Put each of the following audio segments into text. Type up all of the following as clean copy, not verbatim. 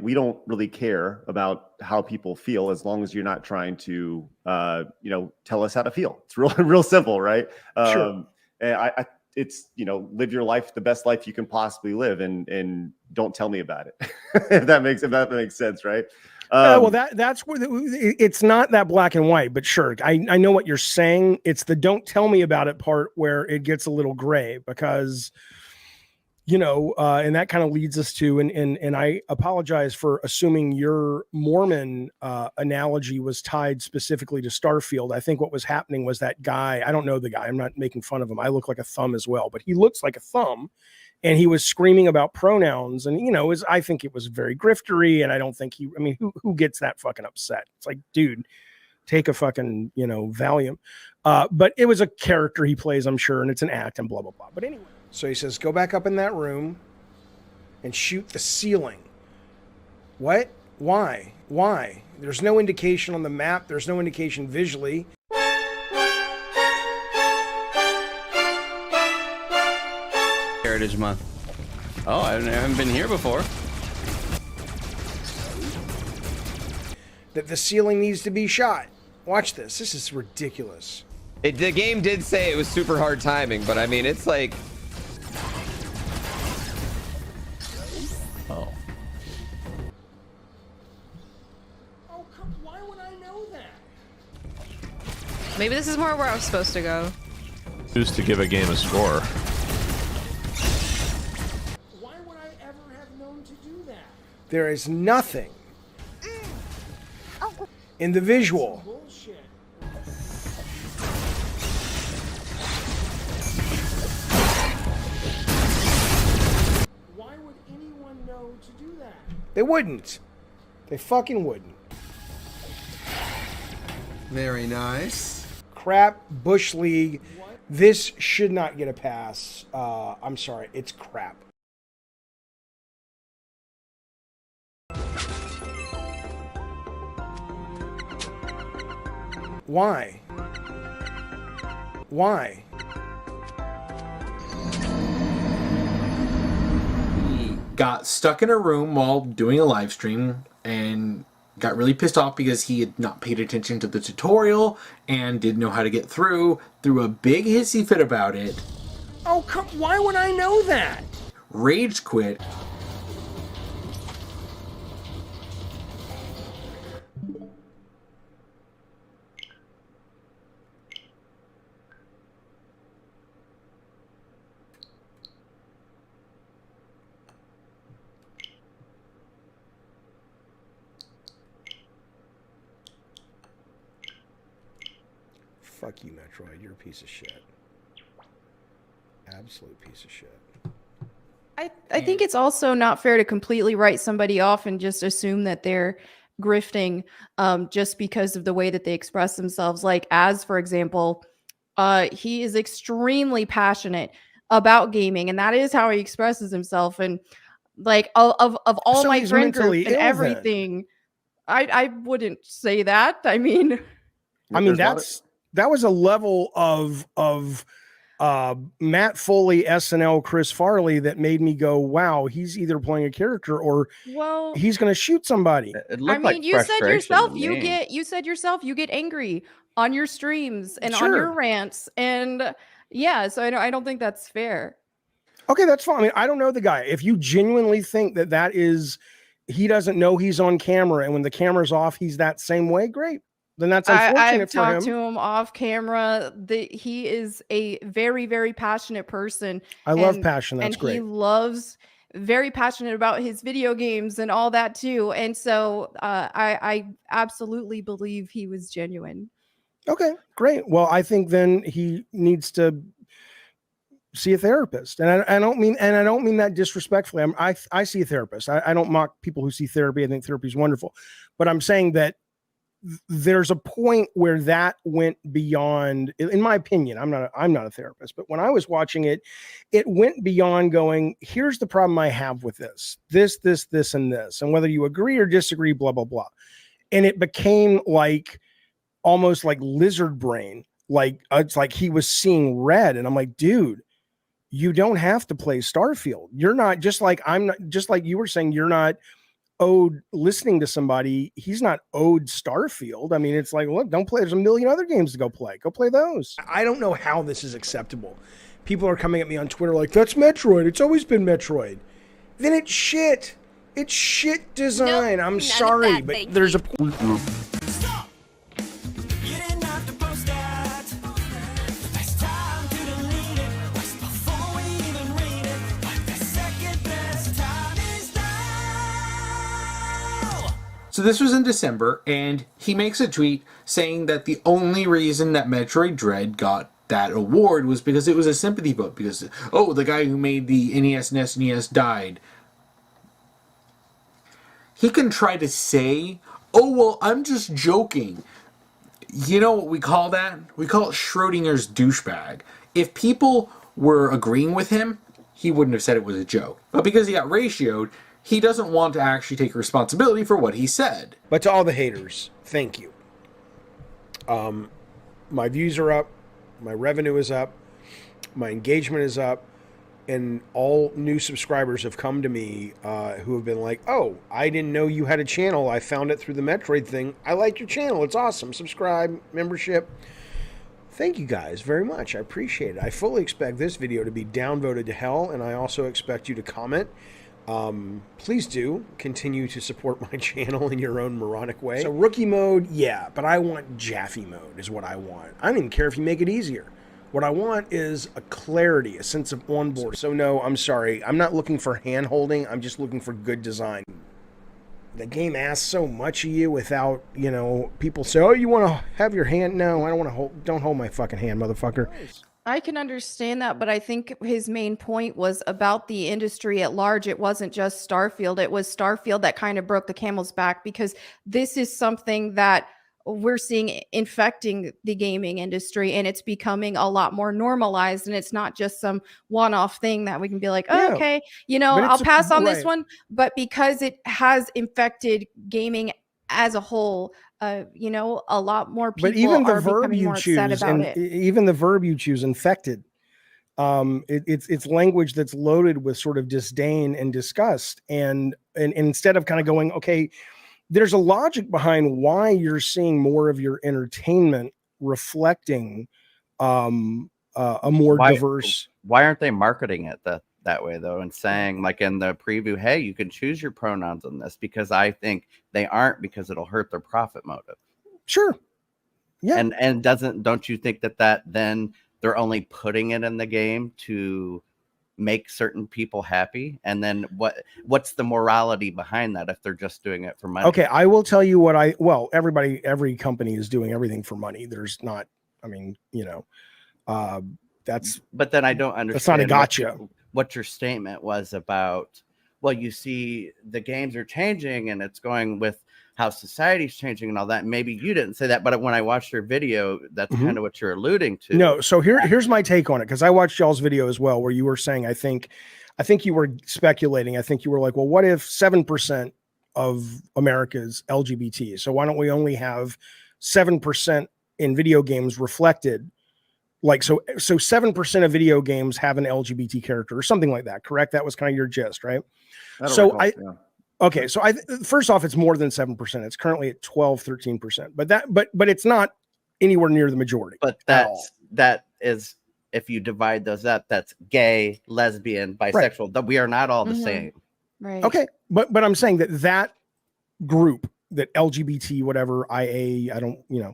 we don't really care about how people feel as long as you're not trying to, tell us how to feel. It's real simple, right? Sure. And it's, live your life, the best life you can possibly live, and don't tell me about it. if that makes sense, right? Well, that's where it's not that black and white, but sure, I know what you're saying. It's the don't tell me about it part where it gets a little gray because, and that kind of leads us to, and I apologize for assuming your Mormon analogy was tied specifically to Starfield. I think what was happening was that guy, I don't know the guy, I'm not making fun of him. I look like a thumb as well, but he looks like a thumb. And he was screaming about pronouns, and I think it was very griftery, and I don't think who gets that fucking upset? It's like, dude, take a fucking Valium. But it was a character he plays, I'm sure, and it's an act and blah blah blah. But anyway, so he says, go back up in that room and shoot the ceiling. What? Why? There's no indication on the map. There's no indication visually. Heritage Month. Oh, I haven't been here before. That the ceiling needs to be shot. Watch this. This is ridiculous. The game did say it was super hard timing, but I mean, it's like... Oh. Oh, why would I know that? Maybe this is more where I was supposed to go. Who's to give a game a score? There is nothing in the visual. Why would anyone know to do that? They wouldn't. They fucking wouldn't. Very nice. Crap, Bush League. This should not get a pass. I'm sorry, it's crap. Why? He got stuck in a room while doing a live stream and got really pissed off because he had not paid attention to the tutorial and didn't know how to get through, threw a big hissy fit about it. Oh, why would I know that? Rage quit. Fuck you, Metroid. You're a piece of shit. Absolute piece of shit. I think it's also not fair to completely write somebody off and just assume that they're grifting just because of the way that they express themselves. Like, as for example, he is extremely passionate about gaming, and that is how he expresses himself. And like of all my friend group and everything, I wouldn't say that. I mean that was a level of Matt Foley, SNL, Chris Farley that made me go, wow, he's either playing a character or he's going to shoot somebody. You said yourself, you get angry on your streams and on your rants. And yeah, so I don't think that's fair. Okay, that's fine. I mean, I don't know the guy. If you genuinely think that is, he doesn't know he's on camera, and when the camera's off, he's that same way, great. Then that's unfortunate I've for him. talked to him off camera. He is a very, very passionate person. I love passion. That's great. He loves very passionate about his video games and all that too. And so I absolutely believe he was genuine. Okay, great. Well, I think then he needs to see a therapist. And I don't mean that disrespectfully. I see a therapist. I don't mock people who see therapy. I think therapy is wonderful. But I'm saying that there's a point where that went beyond, in my opinion. I'm not a therapist, but when I was watching it, it went beyond going, here's the problem I have with this, and this, and whether you agree or disagree, blah, blah, blah. And it became like almost like lizard brain. Like it's like he was seeing red. And I'm like, dude, you don't have to play Starfield. You're not, just like you were saying, you're not owed listening to somebody. He's not owed Starfield. I mean, it's like, look, don't play. There's a million other games to go play. Go play those. I don't know how this is acceptable. People are coming at me on Twitter like, that's Metroid. It's always been Metroid. Then it's shit. It's shit design. Nope, I'm none of sorry, that, but thank there's you. So this was in December, and he makes a tweet saying that the only reason that Metroid Dread got that award was because it was a sympathy vote, because, oh, the guy who made the NES and SNES died. He can try to say, oh, well, I'm just joking. You know what we call that? We call it Schrodinger's douchebag. If people were agreeing with him, he wouldn't have said it was a joke. But because he got ratioed, he doesn't want to actually take responsibility for what he said. But to all the haters, thank you. My views are up, my revenue is up, my engagement is up, and all new subscribers have come to me who have been like, oh, I didn't know you had a channel. I found it through the Metroid thing. I like your channel. It's awesome. Subscribe, membership. Thank you guys very much. I appreciate it. I fully expect this video to be downvoted to hell, and I also expect you to comment. Please do continue to support my channel in your own moronic way. So rookie mode, yeah, but I want Jaffe mode is what I want. I don't even care if you make it easier. What I want is a clarity, a sense of onboard. So no, I'm sorry. I'm not looking for hand holding. I'm just looking for good design. The game asks so much of you without, you know, people say, oh, you want to have your hand? No, I don't want to hold. Don't hold my fucking hand, motherfucker. I can understand that, but I think his main point was about the industry at large. It wasn't just Starfield. It was Starfield that kind of broke the camel's back, because this is something that we're seeing infecting the gaming industry, and it's becoming a lot more normalized, and it's not just some one-off thing that we can be like, oh, Yeah. okay, you know, But I'll it's pass on this right. one. But because it has infected gaming as a whole, you know, a lot more people But even the are verb becoming you more upset choose, about and it. even the verb you choose, infected, it's language that's loaded with sort of disdain and disgust, and instead of kind of going, okay, there's a logic behind why you're seeing more of your entertainment reflecting a more diverse. Why aren't they marketing it that way though, and saying like in the preview, hey, you can choose your pronouns in this? Because I think they aren't, because it'll hurt their profit motive. Sure. Yeah. And don't you think that then they're only putting it in the game to make certain people happy? And then what's the morality behind that if they're just doing it for money? Okay, I will tell you what every company is doing everything for money. There's not, I mean, you know, that's. But then I don't understand. That's not a gotcha. What your statement was about. Well, you see, the games are changing, and it's going with how society's changing and all that. Maybe you didn't say that, but when I watched your video, that's kind of what you're alluding to. No, so here's my take on it, because I watched y'all's video as well, where you were saying, I think you were speculating. I think you were like, well, what if 7% of America's LGBT? So why don't we only have 7% in video games reflected? Like, so 7% of video games have an LGBT character or something like that, correct? That was kind of your gist, right? Okay, so first off, it's more than 7%. It's currently at 12-13%, but it's not anywhere near the majority. But that is, if you divide those up, that's gay, lesbian, bisexual. Right. That we are not all the same. Right. Okay, but I'm saying that group, that LGBT, whatever, IA, I don't, you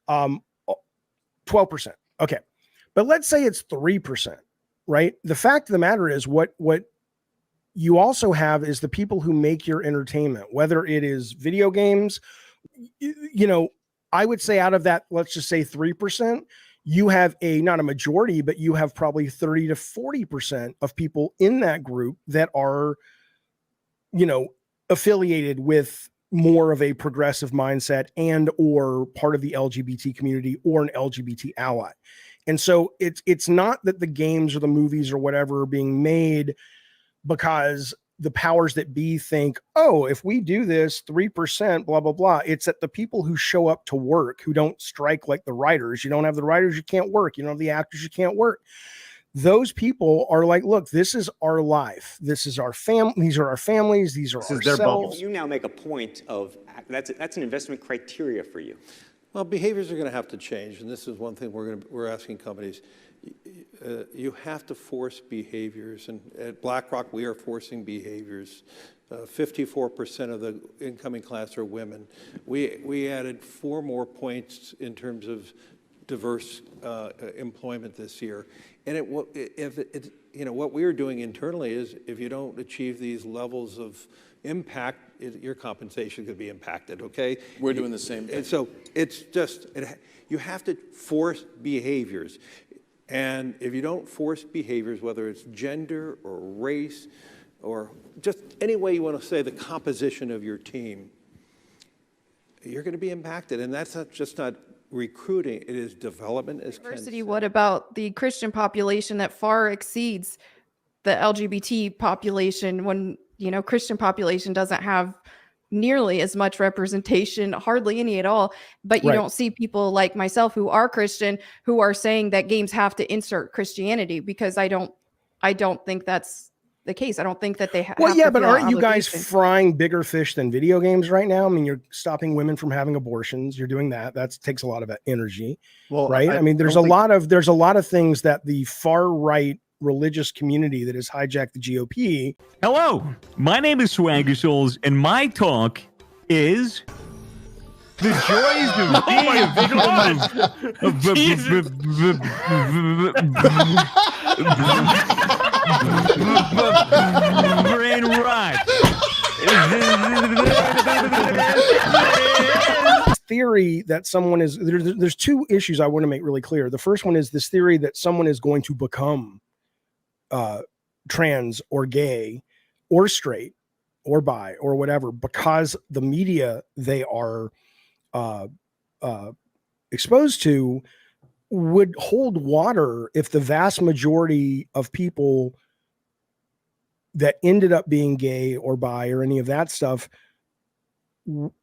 know, 12%. Okay, but let's say it's 3%, right? The fact of the matter is, what you also have is the people who make your entertainment, whether it is video games, you know, I would say out of that, let's just say 3%, you have not a majority, but you have probably 30 to 40% of people in that group that are, you know, affiliated with more of a progressive mindset and or part of the LGBT community or an LGBT ally. And so it's not that the games or the movies or whatever are being made because the powers that be think, oh, if we do this 3%, blah, blah, blah. It's that the people who show up to work, who don't strike like the writers, you don't have the writers, you can't work. You don't have the actors, you can't work. those people are like, look, this is our life. This is our family. These are our families. These are This is their ourselves. bubble. You now make a point of that's an investment criteria for you. Well, behaviors are going to have to change, and this is one thing we're asking companies. You have to force behaviors, and at BlackRock we are forcing behaviors. 54% of the incoming class are women. We added 4 more points in terms of diverse employment this year, and what we are doing internally is if you don't achieve these levels of impact, your compensation could be impacted. Okay, we're doing the same thing. And so it's just you have to force behaviors, and if you don't force behaviors, whether it's gender or race or just any way you want to say the composition of your team, you're going to be impacted, and that's not recruiting, it is development. As Diversity, what about the Christian population that far exceeds the LGBT population when, Christian population doesn't have nearly as much representation, hardly any at all, but you don't see people like myself who are Christian who are saying that games have to insert Christianity, because I don't think that's the case. I don't think that they have. Well, yeah, but aren't you guys frying bigger fish than video games right now? I mean, you're stopping women from having abortions. You're doing that. That takes a lot of energy, right? I mean, there's a lot of things that the far right religious community that has hijacked the GOP. Hello, my name is Swagger Souls, and my talk is the joys of being brain rot. Theory that someone is there's 2 issues I want to make really clear. The first one is this theory that someone is going to become trans or gay or straight or bi or whatever because the media they are exposed to would hold water if the vast majority of people that ended up being gay or bi or any of that stuff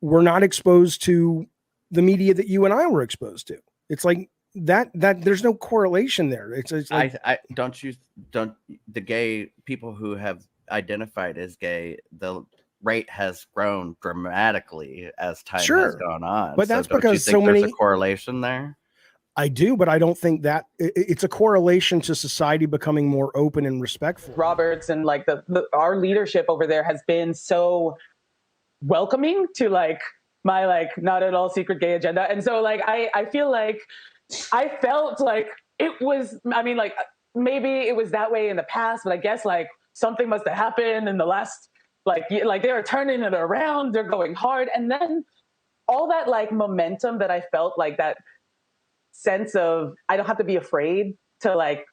were not exposed to the media that you and I were exposed to. It's like that there's no correlation there. It's like, don't the gay people who have identified as gay, the rate has grown dramatically as time has gone on. But that's so because so many there's a correlation there. I do, but I don't think that it's a correlation to society becoming more open and respectful. Roberts and like our leadership over there has been so welcoming to like my like not at all secret gay agenda, and so like I feel like I felt like it was. I mean, like maybe it was that way in the past, but I guess like something must have happened in the last like they are turning it around. They're going hard, and then all that like momentum that I felt, like that sense of I don't have to be afraid to like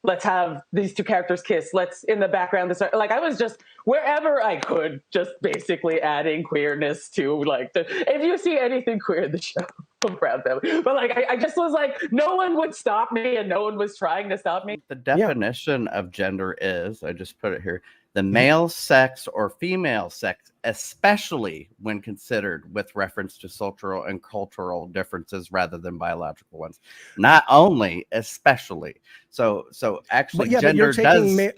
let's have these 2 characters kiss. Let's in the background. Like I was just wherever I could, just basically adding queerness to like if you see anything queer in the show, I'm proud of it. But like I just was like, no one would stop me, and no one was trying to stop me. The definition of gender is, I just put it here, the male sex or female sex, especially when considered with reference to social and cultural differences rather than biological ones. Not only, especially. So actually, gender does mean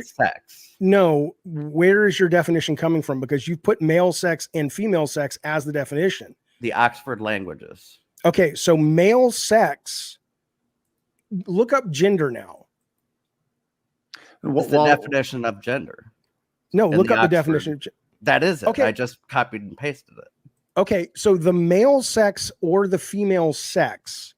sex. No, where is your definition coming from? Because you've put male sex and female sex as the definition. The Oxford languages. Okay, so male sex, look up gender now. What's the definition of gender? No, look up the definition. That is it. Okay. I just copied and pasted it. Okay, so the male sex or the female sex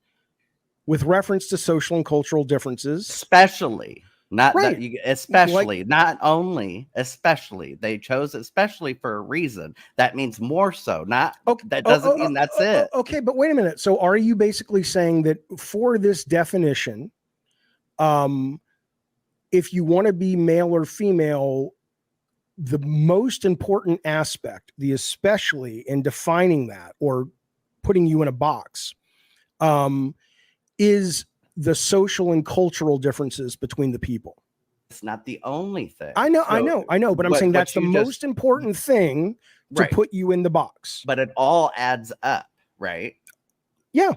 with reference to social and cultural differences. Especially. Not right. that especially, like, not only, especially. They chose especially for a reason. That means more so. Not that doesn't mean that's it. Okay, but wait a minute. So are you basically saying that for this definition, if you want to be male or female, the most important aspect, the especially in defining that or putting you in a box, is the social and cultural differences between the people? It's not the only thing. I know, but I'm saying that's the most important thing to put you in the box. But it all adds up, right? Yeah.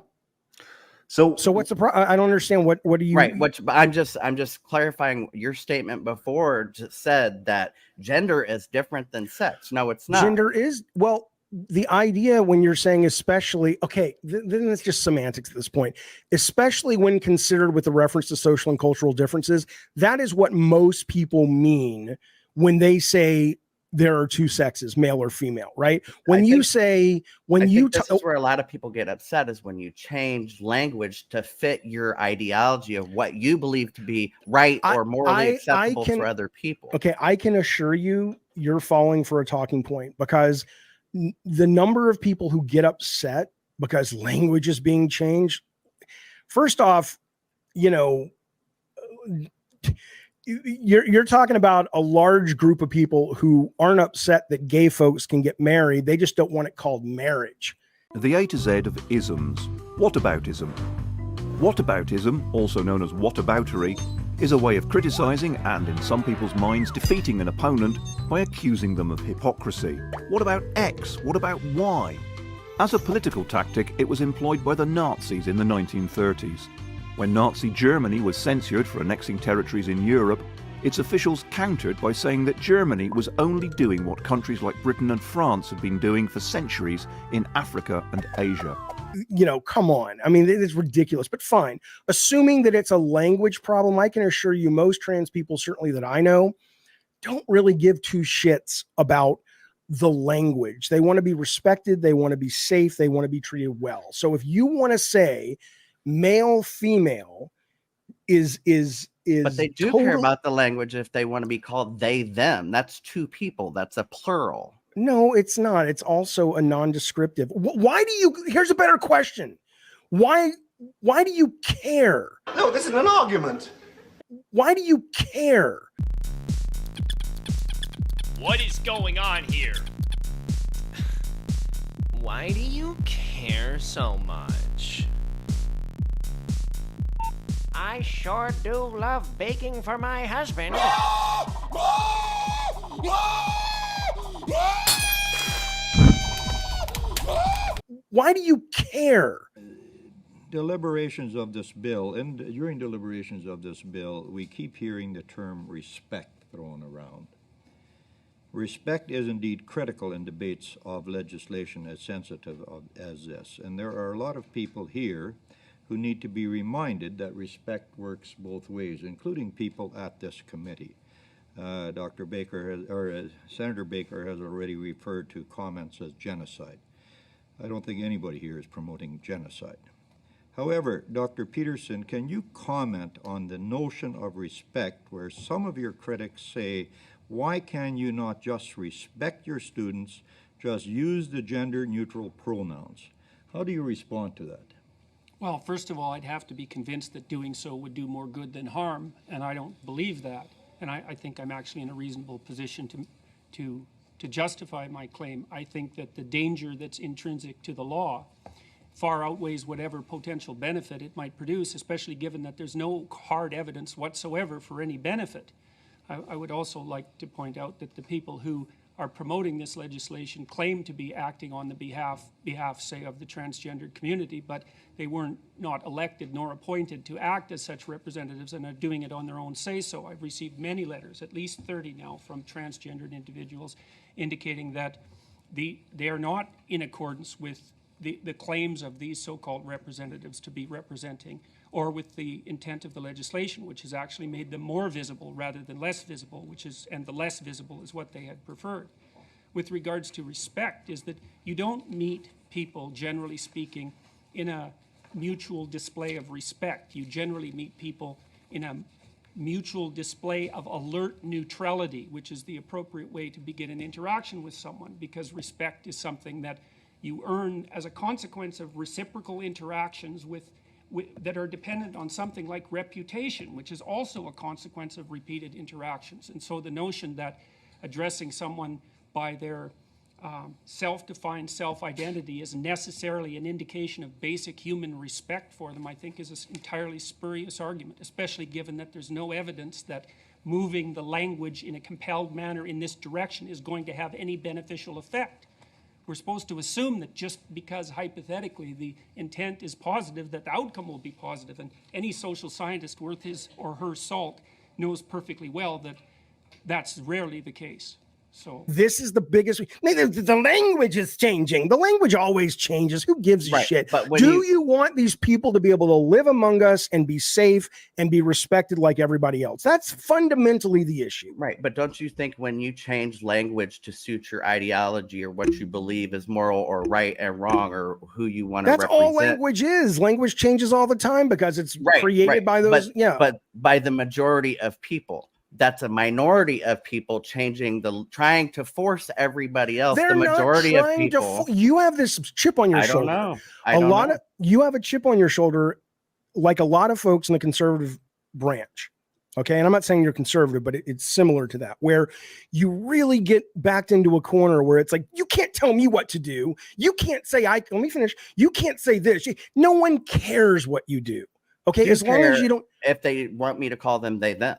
So what's the I don't understand what do you right? Which I'm just clarifying. Your statement before just said that gender is different than sex. No, it's not. Gender is, well, the idea when you're saying especially, okay, then it's just semantics at this point, especially when considered with the reference to social and cultural differences. That is what most people mean when they say there are two sexes, male or female, right? When this is where a lot of people get upset, is when you change language to fit your ideology of what you believe to be right or morally acceptable for other people. Okay, I can assure you, you're falling for a talking point, because the number of people who get upset because language is being changed. First off, you know, you're talking about a large group of people who aren't upset that gay folks can get married. They just don't want it called marriage. The A to Z of isms. Whataboutism. Whataboutism, also known as whataboutery, is a way of criticising and, in some people's minds, defeating an opponent by accusing them of hypocrisy. What about X? What about Y? As a political tactic, it was employed by the Nazis in the 1930s. When Nazi Germany was censured for annexing territories in Europe, its officials countered by saying that Germany was only doing what countries like Britain and France had been doing for centuries in Africa and Asia. You know, come on. I mean, it's ridiculous, but fine. Assuming that it's a language problem, I can assure you most trans people, certainly that I know, don't really give two shits about the language. They want to be respected. They want to be safe. They want to be treated well. So if you want to say male, female is but they do care about the language if they want to be called they, them. That's two people. That's a plural. No, it's not. It's also a non-descriptive. Why do you, here's a better question. Why do you care? No, this isn't an argument. Why do you care? What is going on here? Why do you care so much? I sure do love baking for my husband. Why do you care? Deliberations of this bill, and during deliberations of this bill, we keep hearing the term respect thrown around. Respect is indeed critical in debates of legislation as sensitive as this, and there are a lot of people here who need to be reminded that respect works both ways, including people at this committee. Dr. Baker Senator Baker has already referred to comments as genocide. I don't think anybody here is promoting genocide. However, Dr. Peterson, can you comment on the notion of respect where some of your critics say, why can you not just respect your students, just use the gender-neutral pronouns? How do you respond to that? Well, first of all, I'd have to be convinced that doing so would do more good than harm, and I don't believe that. And I think I'm actually in a reasonable position to justify my claim. I think that the danger that's intrinsic to the law far outweighs whatever potential benefit it might produce, especially given that there's no hard evidence whatsoever for any benefit. I would also like to point out that the people who are promoting this legislation claim to be acting on the behalf, say, of the transgendered community, but they weren't not elected nor appointed to act as such representatives and are doing it on their own say-so. I've received many letters, at least 30 now, from transgendered individuals indicating that they are not in accordance with the claims of these so-called representatives to be representing, or with the intent of the legislation, which has actually made them more visible rather than less visible, and the less visible is what they had preferred. With regards to respect, is that you don't meet people, generally speaking, in a mutual display of respect. You generally meet people in a mutual display of alert neutrality, which is the appropriate way to begin an interaction with someone, because respect is something that you earn as a consequence of reciprocal interactions that are dependent on something like reputation, which is also a consequence of repeated interactions. And so the notion that addressing someone by their self-defined self-identity is necessarily an indication of basic human respect for them, I think is an entirely spurious argument, especially given that there's no evidence that moving the language in a compelled manner in this direction is going to have any beneficial effect. we're supposed to assume that just because hypothetically the intent is positive, that the outcome will be positive. And any social scientist worth his or her salt knows perfectly well that that's rarely the case. So this is the biggest. The language is changing. The language always changes. Who gives a shit? But Do you want these people to be able to live among us and be safe and be respected like everybody else? That's fundamentally the issue. Right. But don't you think when you change language to suit your ideology or what you believe is moral or right and wrong or who you want to represent? That's all language is. Language changes all the time because it's created by those. But by the majority of people. That's a minority of people trying to force everybody else. They're the majority of people. You have this chip on your shoulder. I don't know. You have a chip on your shoulder, like a lot of folks in the conservative branch. Okay, and I'm not saying you're conservative, but it's similar to that, where you really get backed into a corner where it's like, you can't tell me what to do. You can't say let me finish. You can't say this. No one cares what you do. Okay, as long as you don't. If they want me to call them they them.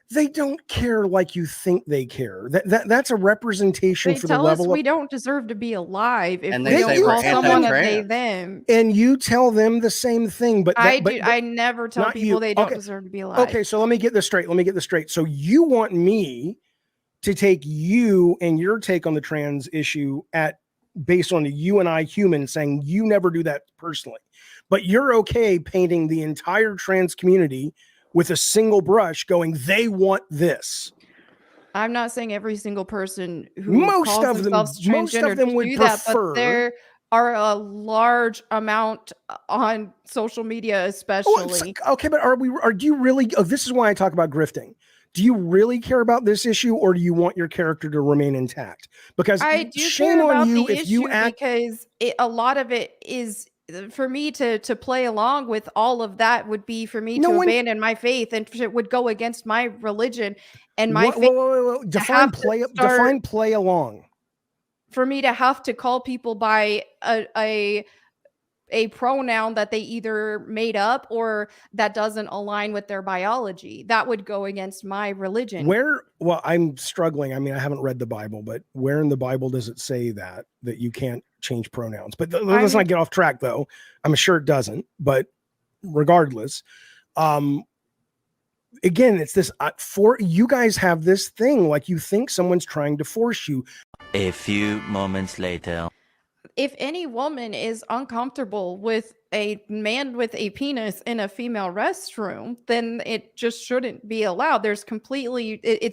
They don't care like you think they care. That's a representation They for the tell level us of. we don't deserve to be alive if And we they don't say we're call someone a they anti-trans. them. And you tell them the same thing, but I never tell not people you. they don't Okay. deserve to be alive. Okay, so let me get this straight. So you want me to take you and your take on the trans issue based on the you and I human, saying you never do that personally, but you're okay painting the entire trans community with a single brush, going, they want this. I'm not saying every single person who Most calls of them themselves transgender would do that, prefer. but there are a large amount on social media, especially. Okay, but do you really? This is why I talk about grifting. Do you really care about this issue, or do you want your character to remain intact? Because I do shame care on about you the if issue you act. because a lot of it is for me to play along with all of that would be for me to abandon my faith, and it would go against my religion and my faith. Whoa. Define play along. For me to have to call people by a pronoun that they either made up or that doesn't align with their biology, that would go against my religion. Well, I'm struggling. I mean, I haven't read the Bible, but where in the Bible does it say that you can't change pronouns? But let's not get off track, though. I'm sure it doesn't. But regardless, again, it's this for you guys have this thing like you think someone's trying to force you. A few moments later. If any woman is uncomfortable with a man with a penis in a female restroom, then it just shouldn't be allowed. It's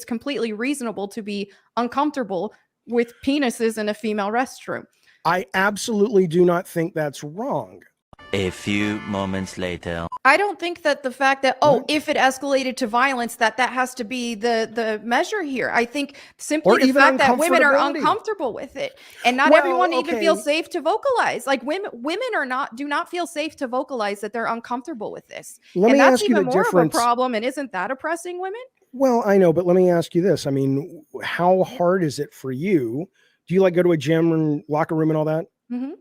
completely reasonable to be uncomfortable with penises in a female restroom. I absolutely do not think that's wrong. A few moments later. I don't think that the fact that if it escalated to violence, that has to be the measure here. I think simply the fact that women are uncomfortable with it, and not everyone even feels safe to vocalize. Like women do not feel safe to vocalize that they're uncomfortable with this, and that's even more of a problem. And isn't that oppressing women? Well, I know, but let me ask you this. I mean, how hard is it for you? Do you like go to a gym and locker room and all that? Mm-hmm.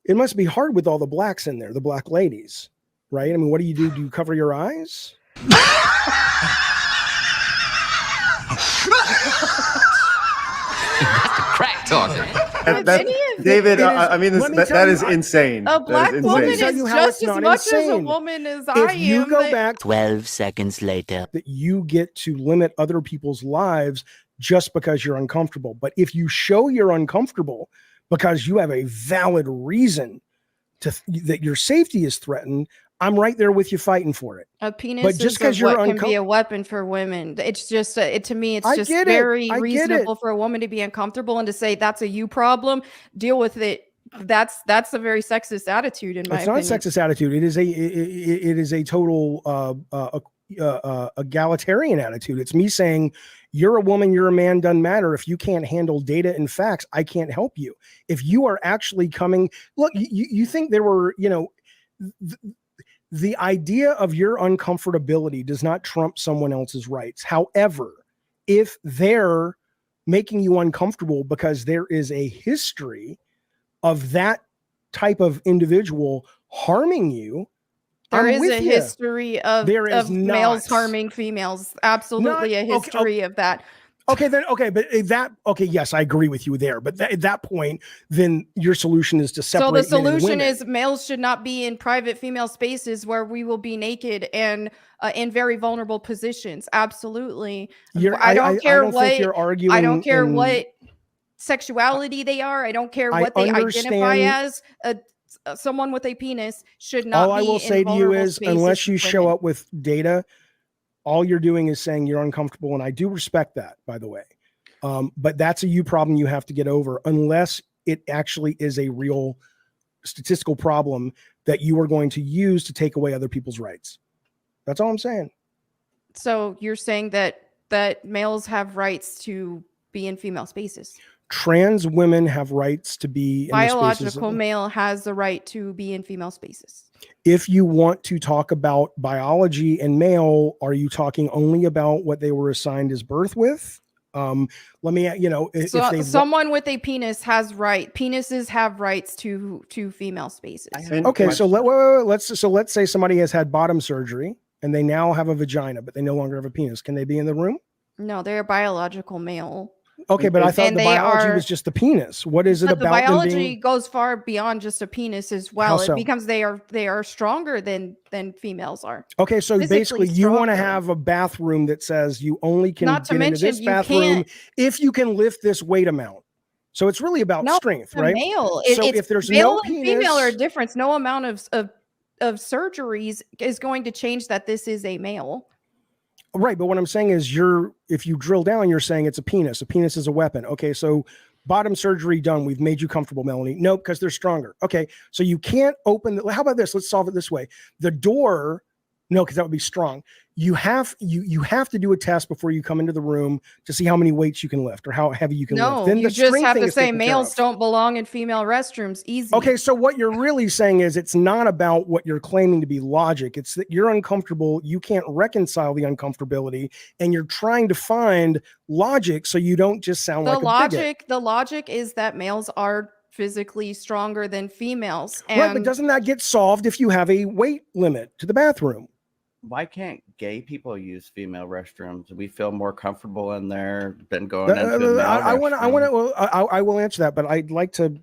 It must be hard with all the blacks in there, the black ladies, right? I mean, what do? Do you cover your eyes? Crack talking. David, I mean, that is insane. A black woman is just as much as a woman as I am. If you go back 12 seconds later, that you get to limit other people's lives just because you're uncomfortable. But if you show you're uncomfortable because you have a valid reason that your safety is threatened, I'm right there with you fighting for it. A penis but just is what can be a weapon for women. It's just to me, it's just very reasonable for a woman to be uncomfortable and to say that's a you problem. Deal with it. That's a very sexist attitude in my opinion. It's not a sexist attitude. It is a total egalitarian attitude. It's me saying you're a woman, you're a man, doesn't matter. If you can't handle data and facts, I can't help you. If you are actually coming, look, you think there were, the idea of your uncomfortability does not trump someone else's rights. However, if they're making you uncomfortable because there is a history of that type of individual harming you, there is a history of males harming females. Absolutely a history of that. Okay, then yes, I agree with you there. But at that point, then your solution is to separate. So the men and solution women. is males should not be in private female spaces where we will be naked and in very vulnerable positions. Absolutely. I don't care what you're arguing. I don't care what sexuality they are. I don't care what they identify as. Someone with a penis should not. All I will say to you is, unless you show up with data, all you're doing is saying you're uncomfortable, and I do respect that, by the way. But that's a you problem you have to get over, unless it actually is a real statistical problem that you are going to use to take away other people's rights. That's all I'm saying. So you're saying that males have rights to be in female spaces. Trans women have rights to be in biological male has the right to be in female spaces. If you want to talk about biology and male, are you talking only about what they were assigned as birth with? Let me, if someone with a penis penises have rights to female spaces. Okay, so let's say somebody has had bottom surgery and they now have a vagina, but they no longer have a penis. Can they be in the room? No, they're biological male. Okay, but I thought the biology was just the penis. What is it about the biology them being... goes far beyond just a penis as well. It becomes they are stronger than females are. Okay, so basically you want to have a bathroom that says you only can get into this bathroom if you can lift this weight amount. So it's really about strength, right? Male. So if there's male no and penis, female are different. No amount of surgeries is going to change that this is a male. Right, but what I'm saying is if you drill down, you're saying it's a penis. A penis is a weapon. Okay, so bottom surgery done. We've made you comfortable, Melonie. Nope, because they're stronger. Okay, so you can't open how about this? Let's solve it this way. The door, no, because that would be strong. You have to do a test before you come into the room to see how many weights you can lift or how heavy you can lift. No, Then you just have to say males don't belong in female restrooms. Easy. Okay, so what you're really saying is it's not about what you're claiming to be logic. It's that you're uncomfortable. You can't reconcile the uncomfortability, and you're trying to find logic so you don't just sound like a bigot. The logic is that males are physically stronger than females. And right, but doesn't that get solved if you have a weight limit to the bathroom? Why can't gay people use female restrooms? We feel more comfortable in there than going into I will answer that, but I'd like to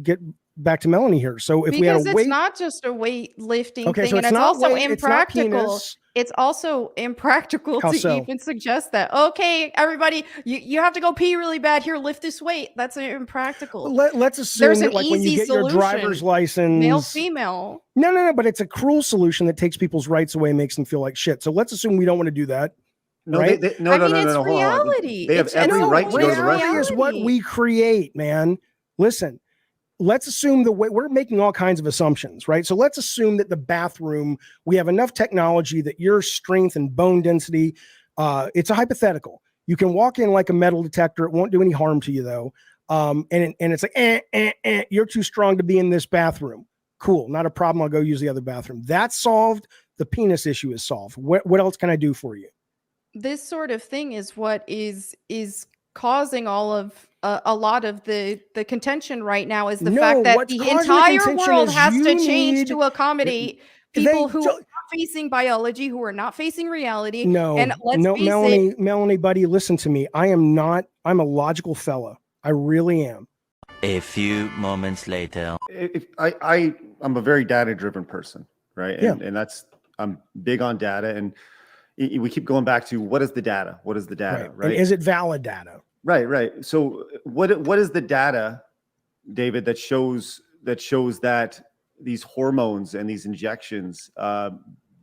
get back to Melonie here. So if we had a weight, it's not just a weightlifting thing, so and it's also impractical. It's also impractical How to so? even suggest that. Okay, everybody, you have to go pee really bad. Here, lift this weight. That's impractical. Let's assume that like when you get your driver's license, male, female. No, but it's a cruel solution that takes people's rights away and makes them feel like shit. So let's assume we don't want to do that. No, right? no. It's reality. They have every right to go to the restroom. Reality is what we create, man. Listen. Let's assume we're making all kinds of assumptions, right? So let's assume that the bathroom, we have enough technology that your strength and bone density, it's a hypothetical. You can walk in like a metal detector. It won't do any harm to you though. And it's like, you're too strong to be in this bathroom. Cool. Not a problem. I'll go use the other bathroom. That's solved. The penis issue is solved. What else can I do for you? This sort of thing is what is causing all of a lot of the contention right now is the fact that the entire world has to change to accommodate people who are not facing biology, who are not facing reality. And Melonie, buddy, listen to me. I'm a logical fella. I really am. A few moments later. I'm a very data-driven person, right? And I'm big on data, and we keep going back to what is the data? What is the data, right? And is it valid data? Right. So what is the data, David, that shows that these hormones and these injections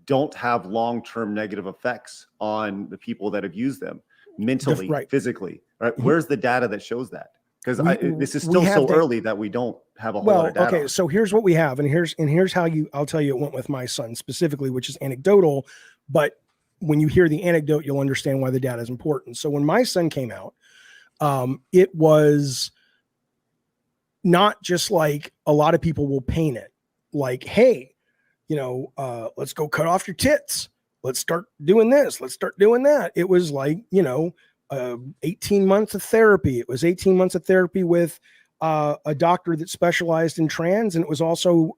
don't have long-term negative effects on the people that have used them mentally, physically, right? Mm-hmm. Where's the data that shows that? Because this is still so early that we don't have a whole lot of data. Okay, so here's what we have, and here's how I'll tell you it went with my son specifically, which is anecdotal, but when you hear the anecdote, you'll understand why the data is important. So when my son came out, it was not just like a lot of people will paint it like, hey, let's go cut off your tits. Let's start doing this. Let's start doing that. It was like, 18 months of therapy. It was 18 months of therapy with a doctor that specialized in trans, and it was also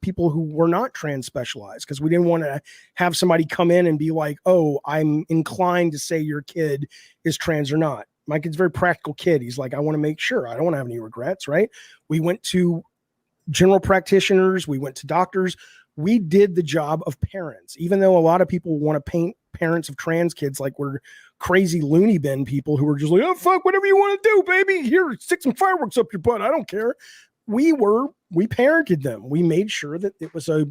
people who were not trans specialized, because we didn't want to have somebody come in and be like, oh, I'm inclined to say your kid is trans or not. My kid's a very practical kid. He's like, I want to make sure. I don't want to have any regrets, right? We went to general practitioners. We went to doctors. We did the job of parents, even though a lot of people want to paint parents of trans kids like we're crazy loony bin people who are just like, oh, fuck, whatever you want to do, baby. Here, stick some fireworks up your butt. I don't care. We parented them. We made sure that it was a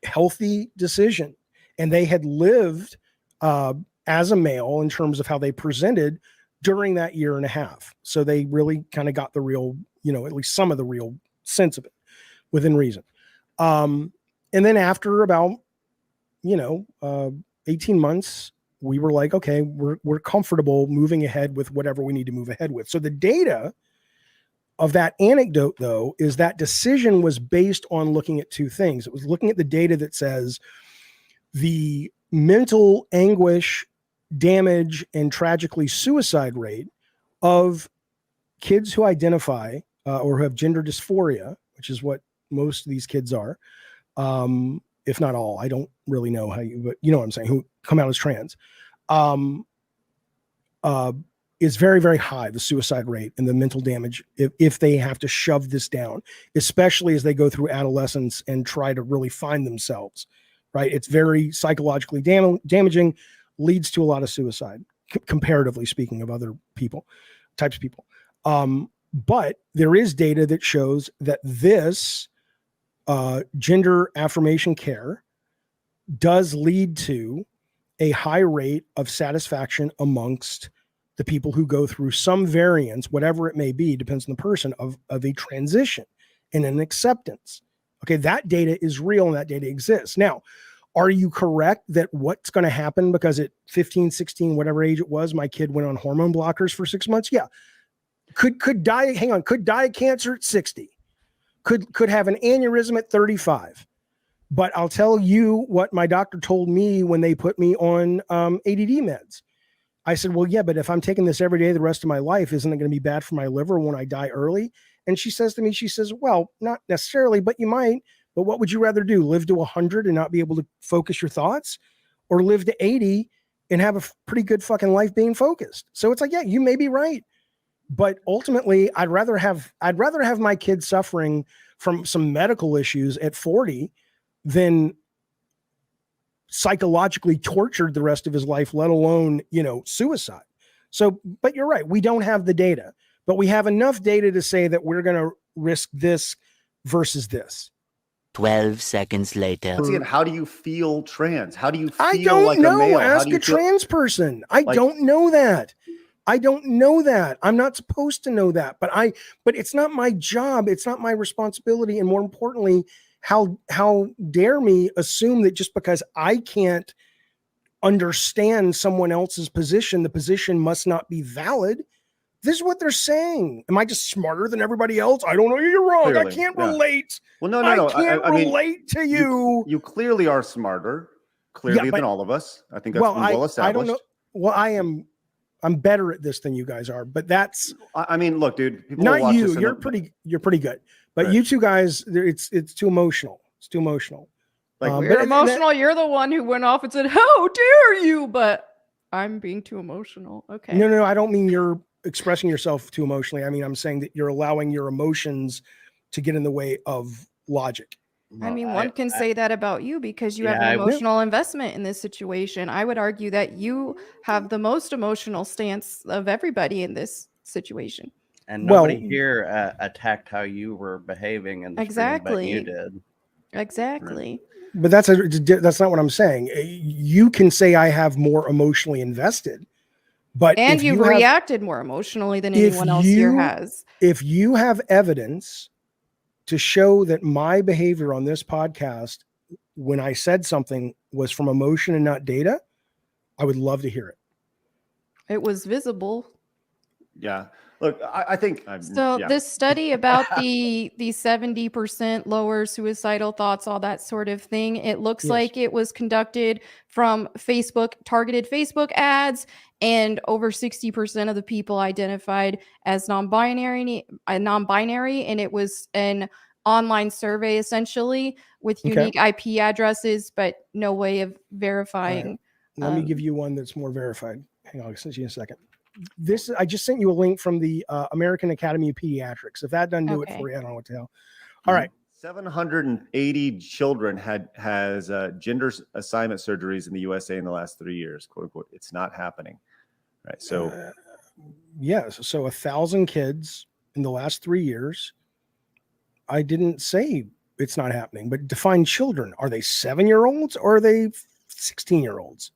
healthy decision, and they had lived as a male in terms of how they presented during that year and a half. So they really kind of got the real, at least some of the real sense of it within reason. And then after about, 18 months, we were like, okay, we're comfortable moving ahead with whatever we need to move ahead with. So the data of that anecdote, though, is that decision was based on looking at two things. It was looking at the data that says the mental anguish, damage, and tragically suicide rate of kids who identify or who have gender dysphoria, which is what most of these kids are, if not all. I don't really know how but you know what I'm saying, who come out as trans, is very, very high, the suicide rate and the mental damage if they have to shove this down, especially as they go through adolescence and try to really find themselves, right? It's very psychologically damaging, leads to a lot of suicide, comparatively speaking, of other types of people. But there is data that shows that this gender affirmation care does lead to a high rate of satisfaction amongst the people who go through some variance, whatever it may be, depends on the person, of a transition and an acceptance. Okay, that data is real and that data exists. Now, are you correct that what's going to happen because at 15, 16, whatever age it was, my kid went on hormone blockers for 6 months? Yeah. Could die of cancer at 60. Could have an aneurysm at 35. But I'll tell you what my doctor told me when they put me on ADD meds. I said, well, yeah, but if I'm taking this every day the rest of my life, isn't it going to be bad for my liver when I die early? And she says to me, well, not necessarily, but you might. But what would you rather do? Live to 100 and not be able to focus your thoughts, or live to 80 and have a pretty good fucking life being focused? So it's like, yeah, you may be right. But ultimately, I'd rather have my kid suffering from some medical issues at 40 than psychologically tortured the rest of his life, let alone, suicide. So, but you're right. We don't have the data, but we have enough data to say that we're going to risk this versus this. 12 seconds later. How do you feel trans? How do you feel I don't like know. a male? Ask a trans person. I don't know that. I don't know that. I'm not supposed to know that, but it's not my job. It's not my responsibility. And more importantly, how dare me assume that just because I can't understand someone else's position, the position must not be valid. This is what they're saying. Am I just smarter than everybody else? I don't know. You're wrong. Clearly, I can't yeah. relate. Well, no. I can't relate to you. You clearly are smarter, than all of us. I think that's well established. I don't know. Well, I'm better at this than you guys are, but that's. I mean, look, dude. Not you. You're pretty good. But right. You two guys, it's too emotional. It's too emotional. Like we're emotional. You're the one who went off and said, "How dare you?" But I'm being too emotional. Okay. No. I don't mean you're expressing yourself too emotionally. I mean, I'm saying that you're allowing your emotions to get in the way of logic. I mean, one can say that about you because you have an emotional investment in this situation. I would argue that you have the most emotional stance of everybody in this situation. And nobody here attacked how you were behaving in the stream, but you did. Exactly. But that's not what I'm saying. You can say I have more emotionally invested, but you've reacted more emotionally than anyone else here has. If you have evidence to show that my behavior on this podcast, when I said something, was from emotion and not data, I would love to hear it. It was visible. Yeah. Look, I think So yeah. this study about the 70% lower suicidal thoughts, all that sort of thing, it looks Yes. like it was conducted from Facebook, targeted Facebook ads, and over 60% of the people identified as non-binary, and it was an online survey essentially with Okay. unique IP addresses, but no way of All right. verifying. Let me give you one that's more verified. Hang on, I'll send you in a second. I just sent you a link from the American Academy of Pediatrics. If that doesn't do it Okay. for you, I don't know what to tell. All right. 780 children has gender assignment surgeries in the USA in the last 3 years, quote unquote. It's not happening, right? So Yes. So 1,000 kids in the last 3 years. I didn't say it's not happening, but define children. Are they 7-year-olds or are they 16-year-olds?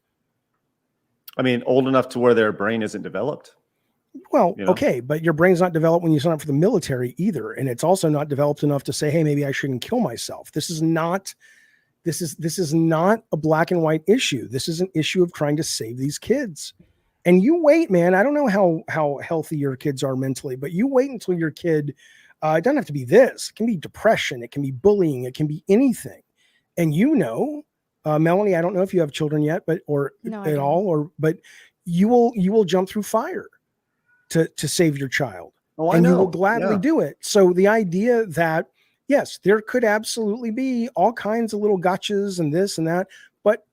I mean, old enough to where their brain isn't developed. Well, You know? okay, but your brain's not developed when you sign up for the military either, and it's also not developed enough to say, "Hey, maybe I shouldn't kill myself." This is not a black and white issue. This is an issue of trying to save these kids. And you wait, man. I don't know how healthy your kids are mentally, but you wait until your kid. It doesn't have to be this. It can be depression. It can be bullying. It can be anything. And Melonie, I don't know if you have children yet, but you will jump through fire to save your child. Oh, I and you know. will gladly Yeah. do it. So the idea that, yes, there could absolutely be all kinds of little gotchas and this and that, but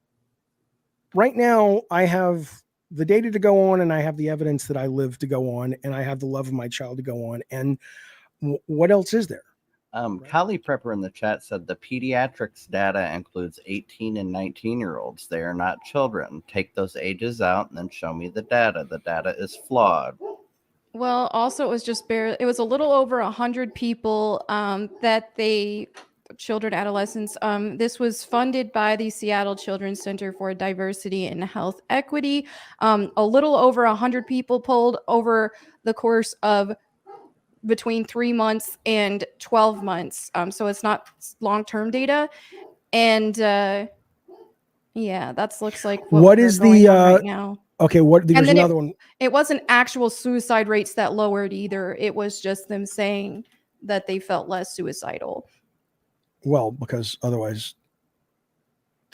right now I have the data to go on and I have the evidence that I live to go on and I have the love of my child to go on. And what else is there? Kali Prepper in the chat said the pediatrics data includes 18 and 19-year-olds. They are not children. Take those ages out and then show me the data. The data is flawed. Well, also it was just it was a little over 100 people children, adolescents. This was funded by the Seattle Children's Center for Diversity and Health Equity. A little over 100 people polled over the course of between 3 months and 12 months. So it's not long-term data. And yeah, that looks like what is the right now. Okay, there's another one. It wasn't actual suicide rates that lowered either. It was just them saying that they felt less suicidal. Well, because otherwise,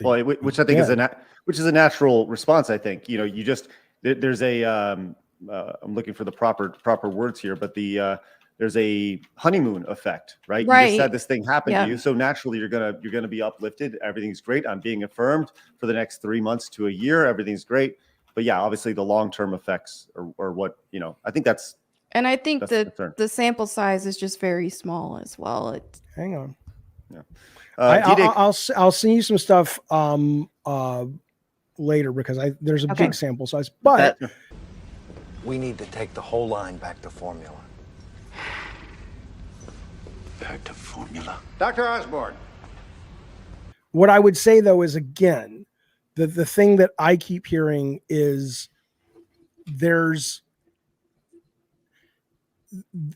which I think is a natural response. I think you just there's a I'm looking for the proper words here, but there's a honeymoon effect, right? You just had this thing happen to you, so naturally you're gonna be uplifted. Everything's great. I'm being affirmed for the next 3 months to a year. Everything's great. But yeah, obviously the long-term effects are what, I think that's. And I think the sample size is just very small as well. Hang on. Yeah. I'll send you some stuff later because there's a big sample size, but we need to take the whole line back to formula. Back to formula. Dr. Osborne. What I would say though is, again, the thing that I keep hearing is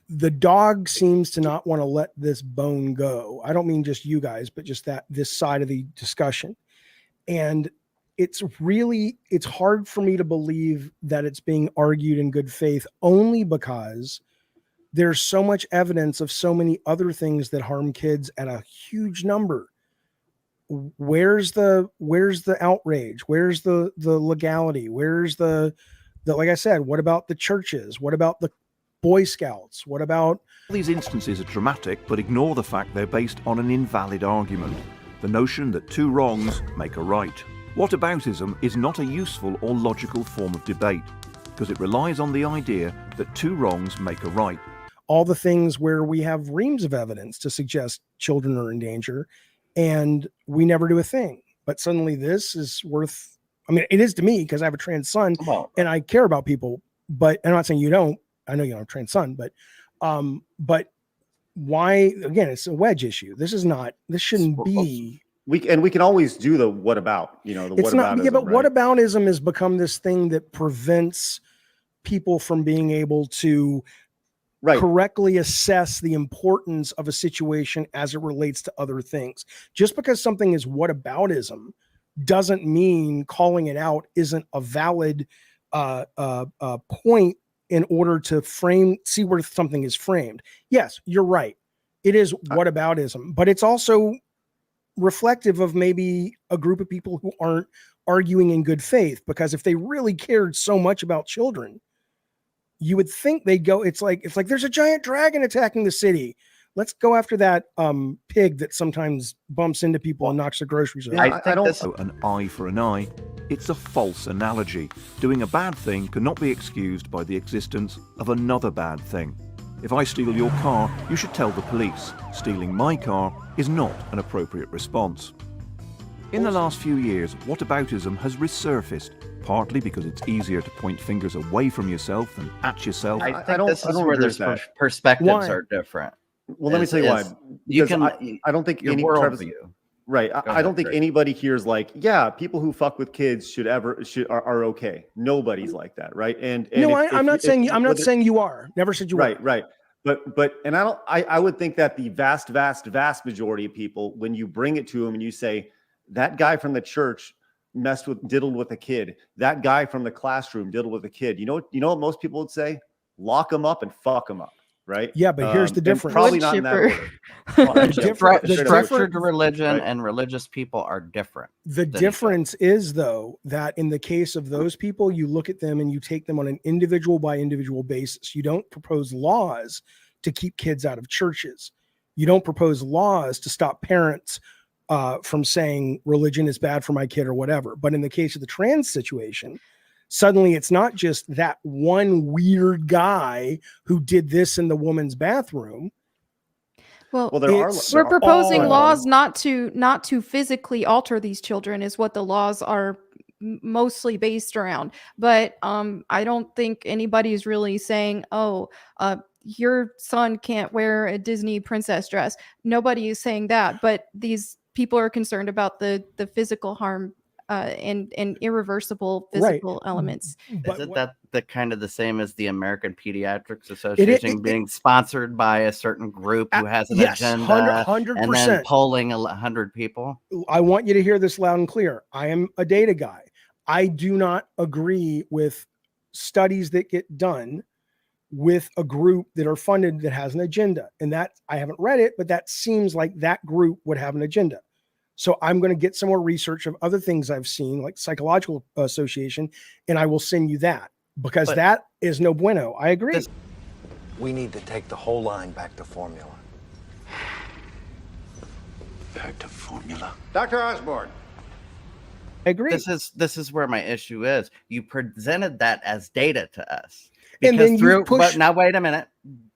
the dog seems to not want to let this bone go. I don't mean just you guys, but just this side of the discussion. And it's hard for me to believe that it's being argued in good faith only because there's so much evidence of so many other things that harm kids at a huge number. Where's the outrage? Where's the legality? Where's the like I said, what about the churches? What about the Boy Scouts? What about these instances are dramatic, but ignore the fact they're based on an invalid argument, the notion that two wrongs make a right. Whataboutism is not a useful or logical form of debate because it relies on the idea that two wrongs make a right. All the things where we have reams of evidence to suggest children are in danger and we never do a thing. But suddenly this is worth, it is to me because I have a trans son and I care about people, but I'm not saying you don't. I know you don't have a trans son, but why, again, it's a wedge issue. This shouldn't be. We can always do the what about, the whataboutism. Yeah, but right? whataboutism has become this thing that prevents people from being able to correctly assess the importance of a situation as it relates to other things. Just because something is whataboutism doesn't mean calling it out isn't a valid point in order to see where something is framed. Yes, you're right. It is whataboutism, but it's also reflective of maybe a group of people who aren't arguing in good faith, because if they really cared so much about children, you would think they'd go, it's like there's a giant dragon attacking the city. Let's go after that pig that sometimes bumps into people and knocks the groceries over. I don't. An eye for an eye. It's a false analogy. Doing a bad thing cannot be excused by the existence of another bad thing. If I steal your car, you should tell the police. Stealing my car is not an appropriate response. In the last few years, whataboutism has resurfaced, partly because it's easier to point fingers away from yourself than at yourself. I think this is where their perspectives are different. Well, let me tell you why. You Because can. I don't think your any worldview. Right. Go I ahead, don't think Greg. anybody here is like, yeah, people who fuck with kids are okay. Nobody's like that, right? And No, if- I'm not if- saying if- I'm not whether- saying you are. Never said you Right, were. right. But and I would think that the vast majority of people, when you bring it to them and you say, that guy from the church diddled with a kid, that guy from the classroom diddled with a kid, you know what most people would say? Lock him up and fuck him up, right? Yeah, but here's the and difference. Probably not in that order. Structured religion and religious people are different. The difference is, though, that in the case of those people, you look at them and you take them on an individual by individual basis. You don't propose laws to keep kids out of churches. You don't propose laws to stop parents from saying religion is bad for my kid or whatever. But in the case of the trans situation, suddenly it's not just that one weird guy who did this in the woman's bathroom. Well, we're proposing laws not to physically alter these children is what the laws are mostly based around. But I don't think anybody's really saying, your son can't wear a Disney princess dress. Nobody is saying that, but these people are concerned about the physical harm and irreversible physical elements. Isn't that the kind of the same as the American Pediatrics Association being sponsored by a certain group who has an agenda 100%. and then polling 100 people? I want you to hear this loud and clear. I am a data guy. I do not agree with studies that get done with a group that are funded that has an agenda. And that, I haven't read it, but that seems like that group would have an agenda. So I'm going to get some more research of other things I've seen, like Psychological Association, and I will send you that, because that is no bueno. I agree. We need to take the whole line back to formula. Back to formula. Dr. Osborne. I agree. This is where my issue is. You presented that as data to us. And then you push. But now wait a minute.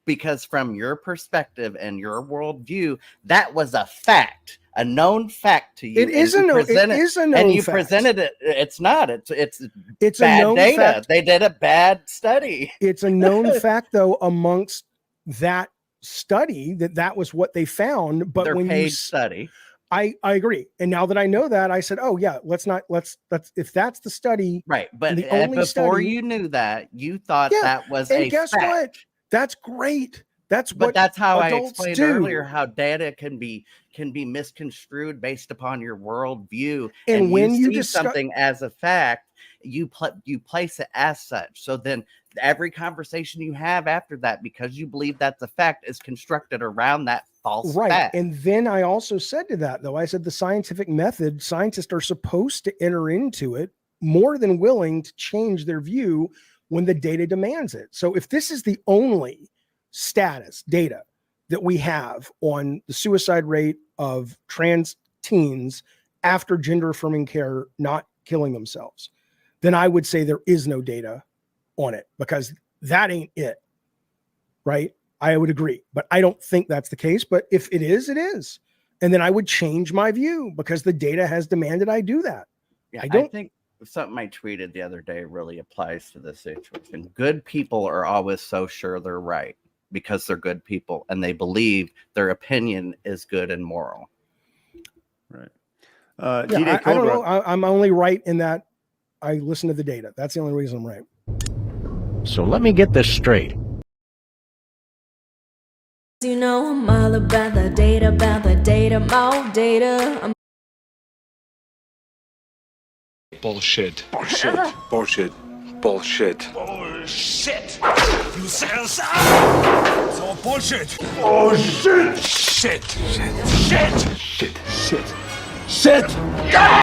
Because from your perspective and your worldview, that was a fact, a known fact to you. It is a known fact. And you presented it. It's not. It's a bad known data. fact. They did a bad study. It's a known fact, though, amongst that study that was what they found. But Their when paid you study. I agree. And now that I know that, I said, oh yeah, let's if that's the study. Right. But the only before study, you knew that, you thought that was and a guess fact. what? That's great. That's how I adults explained do. earlier how data can be misconstrued based upon your worldview. And when you see something as a fact, you place it as such. So then every conversation you have after that, because you believe that's a fact, is constructed around that false fact. And then I also said to that, though, I said the scientific method, scientists are supposed to enter into it more than willing to change their view when the data demands it. So if this is the only status data that we have on the suicide rate of trans teens after gender affirming care not killing themselves, then I would say there is no data on it, because that ain't it. Right? I would agree, but I don't think that's the case. But if it is, it is. And then I would change my view because the data has demanded I do that. Yeah, I think something I tweeted the other day really applies to this situation. Good people are always so sure they're right because they're good people and they believe their opinion is good and moral. Right. I don't know. I'm only right in that I listen to the data. That's the only reason I'm right. So let me get this straight. You know I'm all about the data, more data. Bullshit. Bullshit. Bullshit. bullshit. Bullshit! You says it's all bullshit! Oh shit! Shit! Shit! Shit! Shit. Shit. Shit.